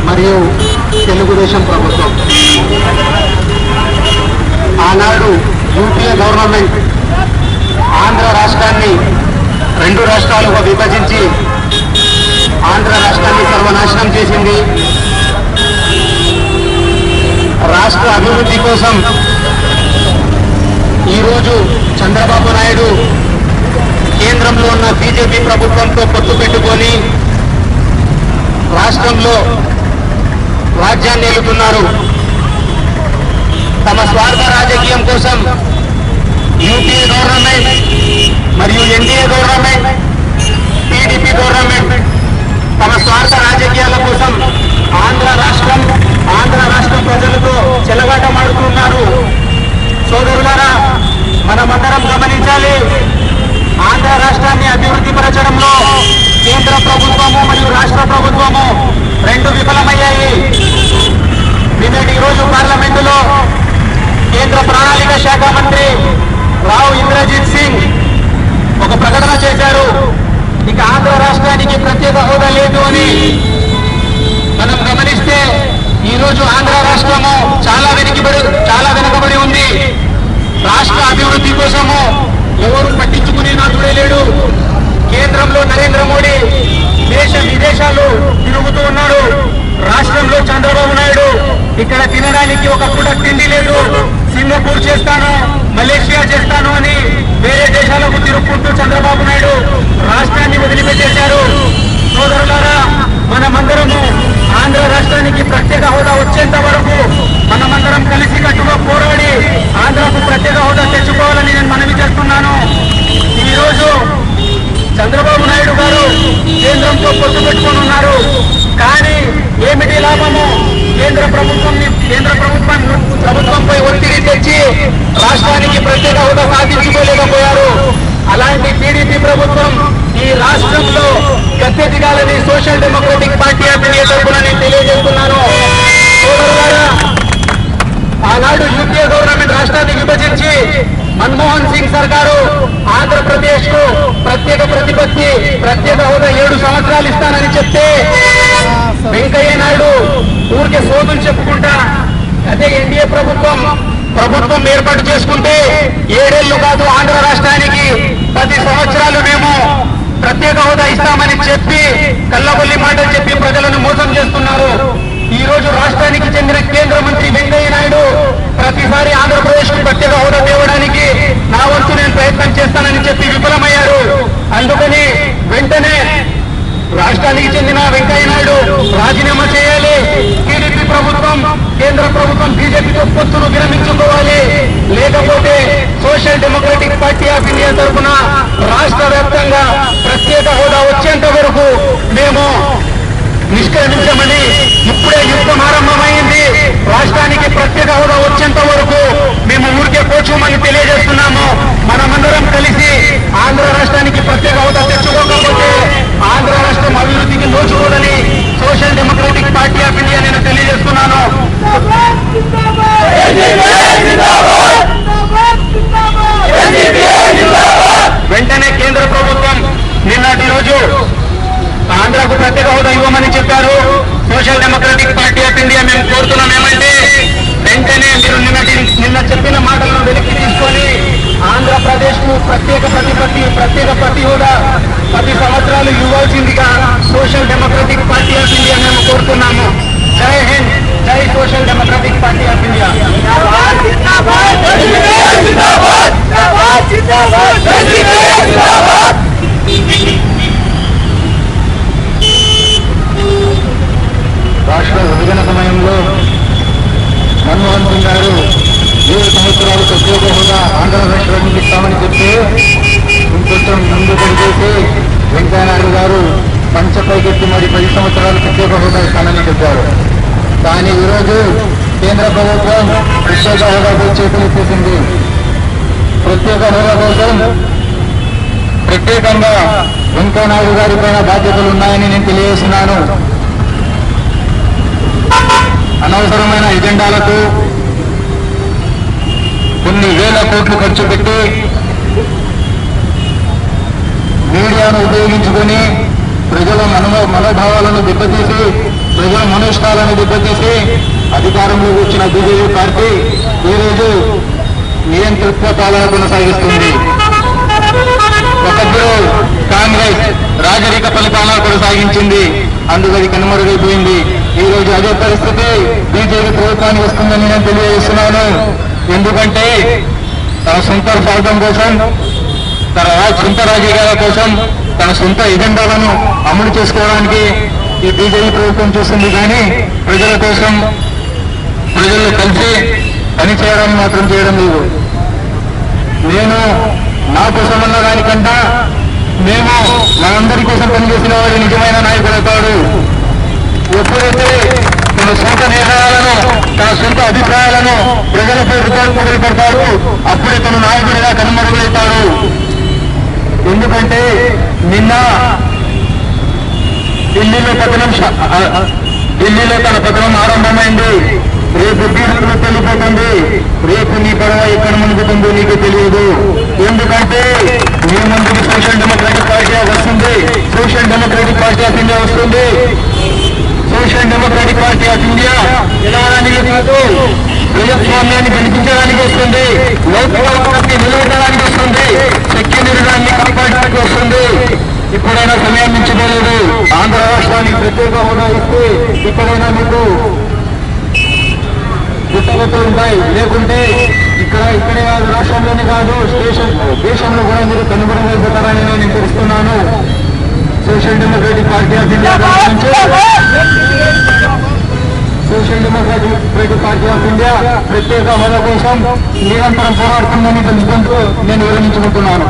మరియు తెలుగుదేశం ప్రభుత్వం. ఆనాడు యూపీఏ గవర్నమెంట్ ఆంధ్ర రాష్ట్రాన్ని 2 రాష్ట్రాలుగా విభజించి ఆంధ్ర రాష్ట్రాన్ని సర్వనాశనం చేసింది. రాష్ట్ర అభివృద్ధి కోసం ఈరోజు చంద్రబాబు నాయుడు కేంద్రంలో ఉన్న బీజేపీ ప్రభుత్వంతో పొత్తు పెట్టుకొని రాష్ట్రంలో రాజ్యాన్ని ఏలుతున్నారు. తమ స్వార్థ రాజకీయం కోసం యూపీఏ గవర్నమెంట్ మరియు ఎన్డీఏ గవర్నమెంట్, టీడీపీ గవర్నమెంట్ తమ స్వార్థ రాజకీయాల కోసం ఆంధ్ర రాష్ట్ర ప్రజలతో చెలగాటమాడుతున్నారు. సోదరులారా, మనమందరం గమనించాలి. ఆంధ్ర రాష్ట్రాన్ని అభివృద్ధి పరచడంలో కేంద్ర ప్రభుత్వము మరియు రాష్ట్ర ప్రభుత్వము 2 విఫలమయ్యాయి. నిన్నటి రోజు పార్లమెంటులో కేంద్ర ప్రణాళిక శాఖ మంత్రి రావు ఇంద్రజిత్ సింగ్ ఒక ప్రకటన చేశారు. ఇక ఆంధ్ర రాష్ట్రానికి ప్రత్యేక హోదా లేదు అని. మనం గమనిస్తే ఈరోజు ఆంధ్ర రాష్ట్రము చాలా వెనుకబడి ఉంది. రాష్ట్ర అభివృద్ధి కోసము ఎవరు పట్టించుకునే నాటుడే లేడు. కేంద్రంలో నరేంద్ర మోడీ దేశ విదేశాలు తిరుగుతూ ఉన్నాడు. రాష్ట్రంలో చంద్రబాబు నాయుడు ఇక్కడ తినడానికి ఒక పూట తిండి లేదు. సింగపూర్ చేస్తాను, మలేషియా చేస్తాను అని వేరే దేశాలకు తిరుగుకుంటూ చంద్రబాబు నాయుడు రాష్ట్రాన్ని వదిలిపెట్టేశారు. సోదరులారా, మనమందరము ఆంధ్ర రాష్ట్రానికి ప్రత్యేక హోదా వచ్చేంత వరకు మనమందరం కలిసి కట్టుగా పోరాడి ఆంధ్రకు ప్రత్యేక హోదా తెచ్చుకోవాలని నేను మనవి చేస్తున్నాను. ఈరోజు చంద్రబాబు నాయుడు గారు కేంద్రంతో పొత్తు పెట్టుకొని ఉన్నారు. కానీ ఏమిటి లాభము? కేంద్ర ప్రభుత్వంపై ఒత్తిడి తెచ్చి రాష్ట్రానికి ప్రత్యేక హోదా సాధించుకోలేకపోయారు. అలాంటి టీడీపీ ప్రభుత్వం ఈ రాష్ట్రంలో గద్దె దిగాలని సోషల్ డెమోక్రటిక్ పార్టీ ఆఫ్ ఇండియా తరఫున నేను తెలియజేస్తున్నాను. సోదరులారా, ఆనాడు యూపీఏ గవర్నమెంట్ రాష్ట్రాన్ని విభజించి మన్మోహన్ సింగ్ సర్కారు ఆంధ్రప్రదేశ్ కు ప్రత్యేక ప్రతిపత్తి, ప్రత్యేక హోదా 7 సంవత్సరాలు ఇస్తానని చెప్తే వెంకయ్య నాయుడు ఊరికే సోదులు చెప్పుకుంటా అదే ఎన్డీఏ ప్రభుత్వం ఏర్పాటు చేసుకుంటే 7 ఏళ్లు కాదు, ఆంధ్ర రాష్ట్రానికి 10 సంవత్సరాలు మేము ప్రత్యేక హోదా ఇస్తామని చెప్పి కల్లబొల్లి మాటలు చెప్పి ప్రజలను మోసం చేస్తున్నారు. ఈ రోజు రాష్ట్రానికి చెందిన కేంద్ర మంత్రి వెంకయ్య నాయుడు ప్రతిసారి ఆంధ్రప్రదేశ్ కు ప్రత్యేక హోదా తేవడానికి నా వంతు నేను ప్రయత్నం చేస్తానని చెప్పి విఫలమయ్యారు. అందుకని వెంటనే రాష్ట్రానికి చెందిన వెంకయ్య నాయుడు రాజీనామా చేయాలి. టీడీపీ ప్రభుత్వం, కేంద్ర ప్రభుత్వం బీజేపీతో పొత్తును విరమించుకోవాలి. లేకపోతే సోషల్ డెమోక్రటిక్ పార్టీ ఆఫ్ ఇండియా తరఫున రాష్ట్ర వ్యాప్తంగా ప్రత్యేక హోదా వచ్చేంత వరకు మేము నిష్క్రమించమని ఇప్పుడే యుద్ధం ఆరంభమైంది. రాష్ట్రానికి ప్రత్యేక హోదా వచ్చేంత వరకు మేము ఊరికే కూర్చోమని తెలియజేస్తున్నాము. మనమందరం కలిసి ఆంధ్ర రాష్ట్రానికి ప్రత్యేక హోదా తెచ్చుకోకపోతే ఆంధ్ర రాష్ట్రం అభివృద్ధికి నోచుకోదని సోషల్ డెమోక్రటిక్ పార్టీ ఆఫ్ ఇండియా నేను తెలియజేస్తున్నాను. వెంటనే కేంద్ర ప్రభుత్వం నిన్నటి రోజు ఆంధ్రకు ప్రత్యేక హోదా ఇవ్వమని చెప్పారు. సోషల్ డెమోక్రటిక్ పార్టీ ఆఫ్ ఇండియా మేము కోరుతున్నాం ఏమంటే వెంటనే మీరు నిన్న చెప్పిన మాటలను వెనక్కి తీసుకొని ఆంధ్రప్రదేశ్ కు ప్రత్యేక ప్రతి హోదా 10 సంవత్సరాలు ఇవ్వాల్సిందిగా సోషల్ డెమోక్రటిక్ పార్టీ ఆఫ్ ఇండియా మేము కోరుతున్నాము. జై హింద్, జై సోషల్ డెమోక్రటిక్ పార్టీ ఆఫ్ ఇండియా. రాష్ట్ర విభజన సమయంలో మన్మోహన్ సింగ్ గారు 7 సంవత్సరాలు ప్రత్యేక హోదా ఆంధ్ర రాష్ట్రానికి ఇస్తామని చెప్తే ఇంకొంచెం ముందు పనిచేసి వెంకయ్యనాయుడు గారు పంచపైకెత్తి మరి 10 సంవత్సరాలు ప్రత్యేక హోదా ఇస్తానని చెప్పారు. కానీ ఈరోజు కేంద్ర ప్రభుత్వం ప్రత్యేక హోదాపై చేతులెత్తేసింది. ప్రత్యేక హోదా కోసం ప్రత్యేకంగా వెంకయ్యనాయుడు గారి పైన బాధ్యతలు ఉన్నాయని నేను తెలియజేస్తున్నాను. అనవసరమైన ఎజెండాలకు కొన్ని వేల కోట్లు ఖర్చు పెట్టి మీడియాను ఉపయోగించుకొని ప్రజల మనోభావాలను దెబ్బతీసి ప్రజల మనోష్టాలను దెబ్బతీసి అధికారంలోకి వచ్చిన బీజేపీ పార్టీ ఈరోజు నియంతృత్వ పాలన కొనసాగిస్తుంది. ఒకప్పుడు కాంగ్రెస్ రాజరిక పరిపాలన కొనసాగించింది, అందుకు అది కనుమరుగైపోయింది. ఈ రోజు అదే పరిస్థితి బీజేపీ ప్రభుత్వానికి వస్తుందని నేను తెలియజేస్తున్నాను. ఎందుకంటే తన సొంత స్వార్థం కోసం, తన సొంత రాజకీయాల కోసం, తన సొంత ఎజెండాలను అమలు చేసుకోవడానికి ఈ బీజేపీ ప్రభుత్వం చూస్తుంది. కానీ ప్రజల కోసం, ప్రజలు కలిసి పనిచేయడానికి మాత్రం చేయడం లేదు. నేను నా కోసం అన్న దానికంటా మేము మనందరి కోసం పనిచేసిన వాడు నిజమైన నాయకుడు అవుతాడు. ఎప్పుడైతే తన సొంత నిర్ణయాలను, తన సొంత అభిప్రాయాలను ప్రజలపై రుద్దాలు పెడతాడు, అప్పుడే తన నాయకుడిగా కనుమరుగవుతాడు. ఎందుకంటే నిన్న ఢిల్లీలో తన పతనం ఆరంభమైంది. రేపు బీహార్లో వెళ్ళిపోతుంది. రేపు నీ పడవ ఎక్కడ మునుగుతుందో నీకు తెలియదు. ఎందుకంటే మీ ముందుకు సోషల్ డెమోక్రాటిక్ పార్టీ వస్తుంది. సోషల్ డెమోక్రాటిక్ పార్టీ ఆఫ్ ఇండియా వస్తుంది. సోషల్ డెమోక్రాటిక్ పార్టీ ఆఫ్ ఇండియా ఎలానికి కాదు, ప్రజాస్వామ్యాన్ని గెలిపించడానికి వస్తుంది. లౌకికవాదాన్ని నిలబెట్టడానికి వస్తుంది. శక్తి నిర్ణయాన్ని కాపాడడానికి వస్తుంది. ఇప్పుడైనా సమయం మించిపోలేదు. ఆంధ్ర రాష్ట్రానికి ప్రత్యేక హోదా ఇస్తే ఇక్కడైనా మీకు పుట్టగతులు ఉంటాయి. లేకుంటే ఇక్కడే కాదు, రాష్ట్రంలోనే కాదు, దేశంలో కూడా మీరు కనుగొనగలుగుతారని నేను తెలుస్తున్నాను. సోషల్ డెమోక్రాటిక్ పార్టీ ఆఫ్ ఇండియా ప్రత్యేక హోదా కోసం నిరంతరం పోరాడుతుందని తెలుసుకుంటూ నేను వివరించుకుంటున్నాను.